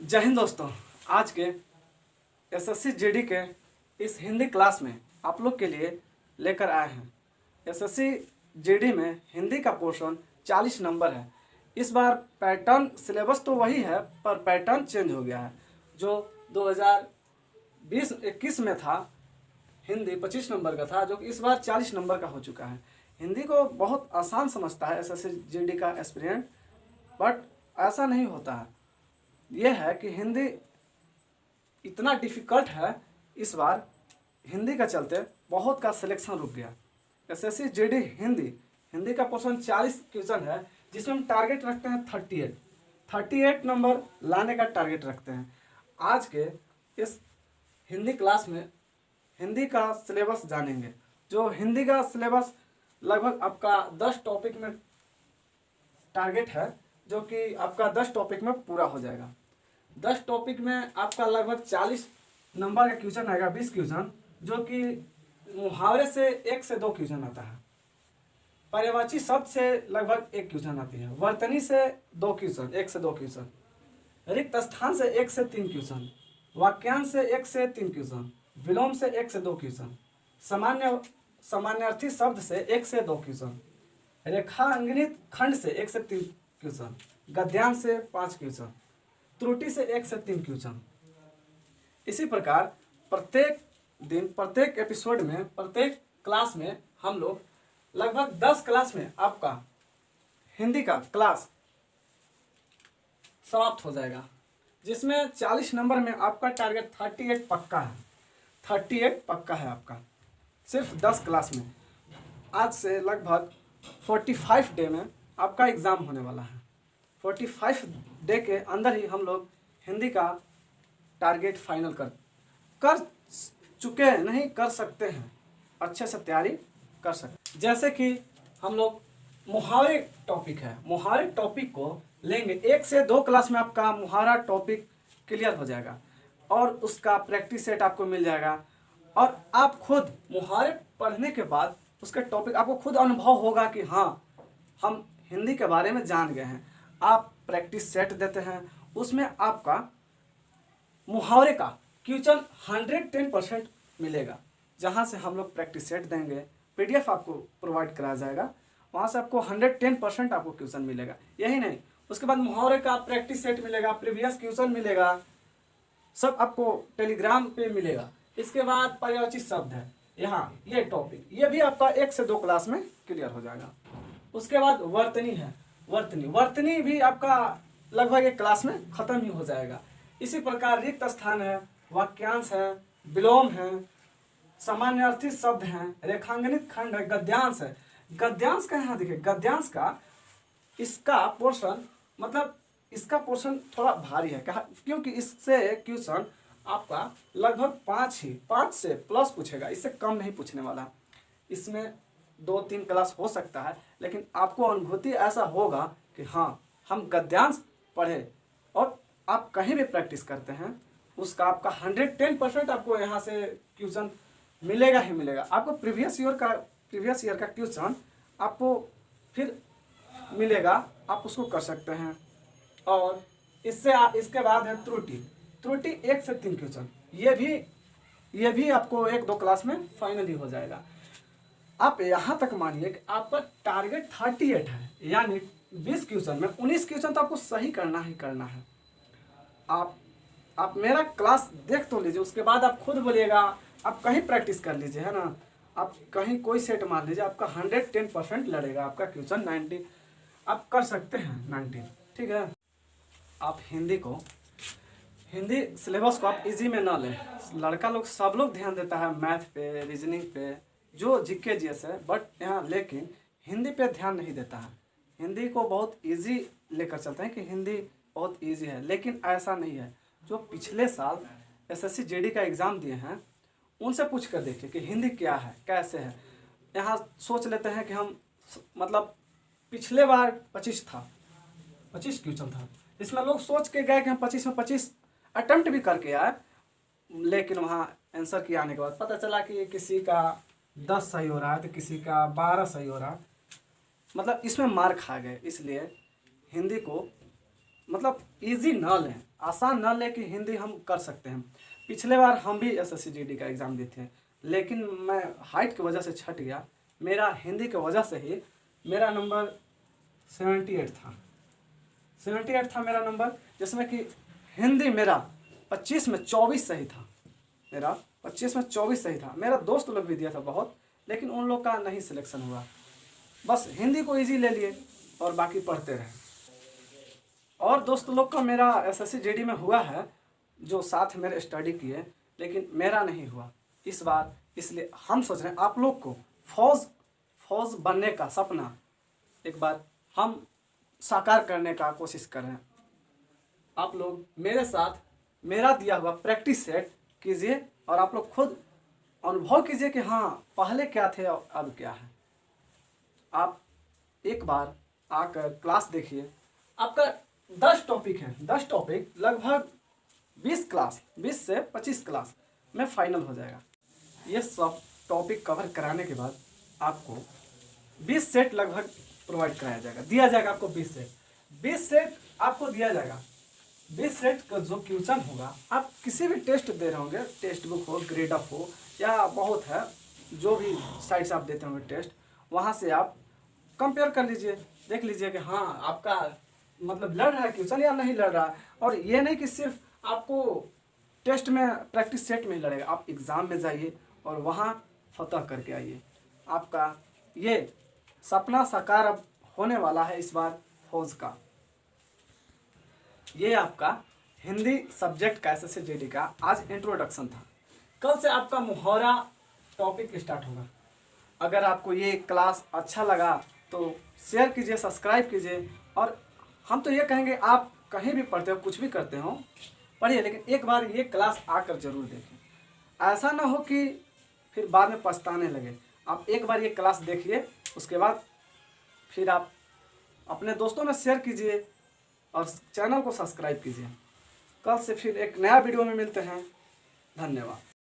जय हिंद दोस्तों। आज के एसएससी जीडी के इस हिंदी क्लास में आप लोग के लिए लेकर आए हैं। एसएससी जीडी में हिंदी का पोर्शन 40 नंबर है। इस बार पैटर्न सिलेबस तो वही है पर पैटर्न चेंज हो गया है। जो 2020-21 में था हिंदी 25 नंबर का था, जो कि इस बार 40 नंबर का हो चुका है। हिंदी को बहुत आसान समझता है एसएससी जीडी का एस्पिरेंट, बट ऐसा नहीं होता है। यह है कि हिंदी इतना डिफ़िकल्ट है, इस बार हिंदी का चलते बहुत का सिलेक्शन रुक गया। एसएससी जीडी हिंदी का पोर्शन 40 क्वेश्चन है, जिसमें हम टारगेट रखते हैं 38 नंबर लाने का टारगेट रखते हैं। आज के इस हिंदी क्लास में हिंदी का सिलेबस जानेंगे। जो हिंदी का सिलेबस लगभग आपका 10 टॉपिक में टारगेट है, जो कि आपका 10 टॉपिक में पूरा हो जाएगा। 10 टॉपिक में आपका लगभग 40 नंबर का क्वेश्चन आएगा, 20 क्वेश्चन, जो कि मुहावरे से 1 से 2 क्वेश्चन आता है, पर्यायवाची शब्द से लगभग 1 क्वेश्चन आती है, वर्तनी से 2 क्वेश्चन, 1 से 2 क्वेश्चन, रिक्त स्थान से 1 से 3 क्वेश्चन, वाक्यांश से 1 से 3 क्वेश्चन, विलोम से 1 से 2 क्वेश्चन, सामान्यार्थी शब्द से 1 से 2 क्वेश्चन, रेखांकित खंड से 1 से 3 क्वेश्चन, गद्यांश से 5 क्वेश्चन, त्रुटि से 1 से 3 क्वेश्चन। इसी प्रकार प्रत्येक दिन, प्रत्येक एपिसोड में, प्रत्येक क्लास में हम लोग लगभग 10 क्लास में आपका हिंदी का क्लास समाप्त हो जाएगा, जिसमें 40 नंबर में आपका टारगेट 38 पक्का है। 38 पक्का है आपका सिर्फ 10 क्लास में। आज से लगभग 45 डे में आपका एग्ज़ाम होने वाला है। 45 डे के अंदर ही हम लोग हिंदी का टारगेट फाइनल कर चुके नहीं कर सकते हैं, अच्छे से तैयारी कर सकते। जैसे कि हम लोग मुहावरे टॉपिक है, मुहावरे टॉपिक को लेंगे। 1 से 2 क्लास में आपका मुहावरा टॉपिक क्लियर हो जाएगा और उसका प्रैक्टिस सेट आपको मिल जाएगा। और आप खुद मुहावरे पढ़ने के बाद उसका टॉपिक आपको खुद अनुभव होगा कि हाँ, हम हिंदी के बारे में जान गए हैं। आप प्रैक्टिस सेट देते हैं, उसमें आपका मुहावरे का क्वेश्चन 110% मिलेगा। जहां से हम लोग प्रैक्टिस सेट देंगे, पीडीएफ आपको प्रोवाइड कराया जाएगा, वहां से आपको 110% आपको क्वेश्चन मिलेगा। यही नहीं, उसके बाद मुहावरे का प्रैक्टिस सेट मिलेगा, प्रीवियस क्वेश्चन मिलेगा, सब आपको टेलीग्राम पे मिलेगा। इसके बाद पर्यायवाची शब्द है, यहाँ ये टॉपिक, ये भी आपका 1 से 2 क्लास में क्लियर हो जाएगा। उसके बाद वर्तनी है, वर्तनी भी आपका लगभग 1 क्लास में खत्म ही हो जाएगा। इसी प्रकार रिक्त स्थान है, वाक्यांश है, विलोम है, सामान्यार्थी शब्द हैं, रेखांकित खंड है, गद्यांश है। गद्यांश का यहाँ देखिए, गद्यांश का इसका पोर्शन, मतलब इसका पोर्शन थोड़ा भारी है, क्योंकि इससे क्वेश्चन आपका लगभग 5 से प्लस पूछेगा, इससे कम नहीं पूछने वाला। इसमें 2-3 क्लास हो सकता है, लेकिन आपको अनुभूति ऐसा होगा कि हाँ, हम गद्यांश पढ़े और आप कहीं भी प्रैक्टिस करते हैं, उसका आपका 110% आपको यहाँ से क्वेश्चन मिलेगा ही मिलेगा। आपको प्रीवियस ईयर का क्वेश्चन आपको फिर मिलेगा, आप उसको कर सकते हैं। और इसके बाद है त्रुटि 1 से 3 क्वेश्चन, ये भी आपको 1-2 क्लास में फाइनली हो जाएगा। आप यहाँ तक मानिए कि आपका टारगेट 38 है, यानी 20 क्वेश्चन में 19 क्वेश्चन तो आपको सही करना ही करना है। आप मेरा क्लास देख तो लीजिए, उसके बाद आप खुद बोलिएगा, आप कहीं प्रैक्टिस कर लीजिए, है ना, आप कहीं कोई सेट मार लीजिए, आपका 110% लड़ेगा। आपका क्वेश्चन 90 आप कर सकते हैं, 90, ठीक है। आप हिंदी सिलेबस को आप इजी में ना लें। लड़का लोग सब लोग ध्यान देता है मैथ पे, रीजनिंग पे, जो जीके जीएस है, बट यहाँ लेकिन हिंदी पे ध्यान नहीं देता है। हिंदी को बहुत इजी लेकर चलते हैं कि हिंदी बहुत इजी है, लेकिन ऐसा नहीं है। जो पिछले साल एसएससी जीडी का एग्ज़ाम दिए हैं, उनसे पूछ कर देखिए कि हिंदी क्या है, कैसे है। यहाँ सोच लेते हैं कि हम, मतलब पिछले बार 25 क्वेश्चन था, इसमें लोग सोच के गए कि हम 25 में 25 अटेम्प्ट भी करके आए, लेकिन वहाँ आंसर किया आने के बाद पता चला कि किसी का 10 सही हो रहा है तो किसी का 12 सही हो रहा है, मतलब इसमें मार खा गए। इसलिए हिंदी को मतलब इजी ना लें, आसान ना लें कि हिंदी हम कर सकते हैं। पिछले बार हम भी एसएससी जीडी का एग्ज़ाम दिए थे, लेकिन मैं हाइट की वजह से छट गया। मेरा हिंदी की वजह से ही मेरा नंबर 78 था, 78 था मेरा नंबर, जिसमें कि हिंदी मेरा 25 में 24 सही था। मेरा 25 में 24 सही था। मेरा दोस्त लोग भी दिया था बहुत, लेकिन उन लोग का नहीं सिलेक्शन हुआ। बस हिंदी को इजी ले लिए और बाकी पढ़ते रहे। और दोस्त लोग का मेरा एसएससी जीडी में हुआ है, जो साथ मेरे स्टडी किए, लेकिन मेरा नहीं हुआ इस बार। इसलिए हम सोच रहे हैं आप लोग को फौज बनने का सपना एक बार हम साकार करने का कोशिश कर रहे हैं। आप लोग मेरे साथ मेरा दिया हुआ प्रैक्टिस सेट कीजिए और आप लोग खुद अनुभव कीजिए कि हाँ पहले क्या थे और अब क्या है। आप एक बार आकर क्लास देखिए। आपका 10 टॉपिक है, 10 टॉपिक लगभग 20 से 25 क्लास में फाइनल हो जाएगा। ये सब टॉपिक कवर कराने के बाद आपको 20 सेट लगभग प्रोवाइड कराया जाएगा, दिया जाएगा आपको 20 सेट आपको दिया जाएगा। 20 सेट का जो क्वेश्चन होगा, आप किसी भी टेस्ट दे रहे होंगे, टेक्स्ट बुक हो, ग्रेड अप हो, या बहुत है जो भी साइट से आप देते होंगे टेस्ट, वहाँ से आप कंपेयर कर लीजिए, देख लीजिए कि हाँ आपका मतलब लड़ रहा है क्वेश्चन या नहीं लड़ रहा है। और ये नहीं कि सिर्फ आपको टेस्ट में प्रैक्टिस सेट में ही लड़ेगा, आप एग्ज़ाम में जाइए और वहाँ फतह करके आइए। आपका ये सपना साकार अब होने वाला है इस बार फौज का। ये आपका हिंदी सब्जेक्ट का एसएससी जीडी का आज इंट्रोडक्शन था। कल से आपका मुहावरा टॉपिक स्टार्ट होगा। अगर आपको ये क्लास अच्छा लगा तो शेयर कीजिए, सब्सक्राइब कीजिए। और हम तो ये कहेंगे आप कहीं भी पढ़ते हो, कुछ भी करते हो, पढ़िए, लेकिन एक बार ये क्लास आकर ज़रूर देखें। ऐसा ना हो कि फिर बाद में पछताने लगे। आप एक बार ये क्लास देखिए, उसके बाद फिर आप अपने दोस्तों में शेयर कीजिए और चैनल को सब्सक्राइब कीजिए। कल से फिर एक नया वीडियो में मिलते हैं। धन्यवाद।